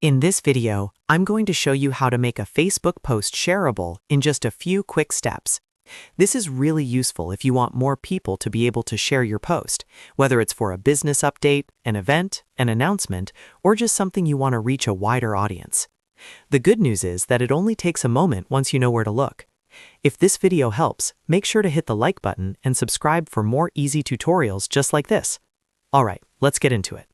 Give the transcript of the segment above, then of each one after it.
In this video, I'm going to show you how to make a Facebook post shareable in just a few quick steps. This is really useful if you want more people to be able to share your post, whether it's for a business update, an event, an announcement, or just something you want to reach a wider audience. The good news is that it only takes a moment once you know where to look. If this video helps, make sure to hit the like button and subscribe for more easy tutorials just like this. Alright, let's get into it.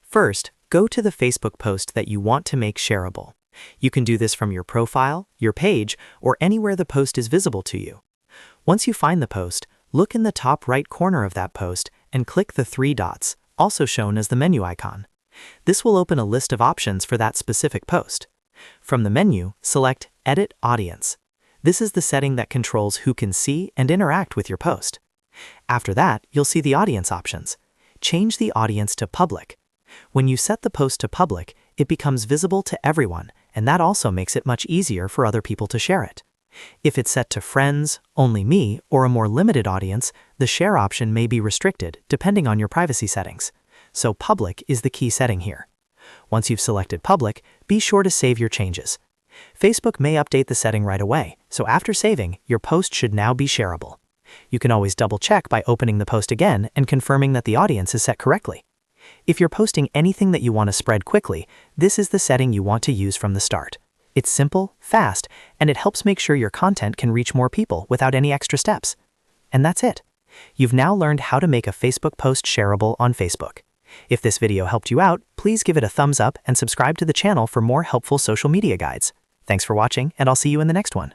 First, go to the Facebook post that you want to make shareable. You can do this from your profile, your page, or anywhere the post is visible to you. Once you find the post, look in the top right corner of that post and click the three dots, also shown as the menu icon. This will open a list of options for that specific post. From the menu, select Edit Audience. This is the setting that controls who can see and interact with your post. After that, you'll see the audience options. Change the audience to public. When you set the post to public, it becomes visible to everyone, and that also makes it much easier for other people to share it. If it's set to friends, only me, or a more limited audience, the share option may be restricted depending on your privacy settings. So public is the key setting here. Once you've selected public, be sure to save your changes. Facebook may update the setting right away, so after saving, your post should now be shareable. You can always double-check by opening the post again and confirming that the audience is set correctly. If you're posting anything that you want to spread quickly, this is the setting you want to use from the start. It's simple, fast, and it helps make sure your content can reach more people without any extra steps. And that's it. You've now learned how to make a Facebook post shareable on Facebook. If this video helped you out, please give it a thumbs up and subscribe to the channel for more helpful social media guides. Thanks for watching, and I'll see you in the next one.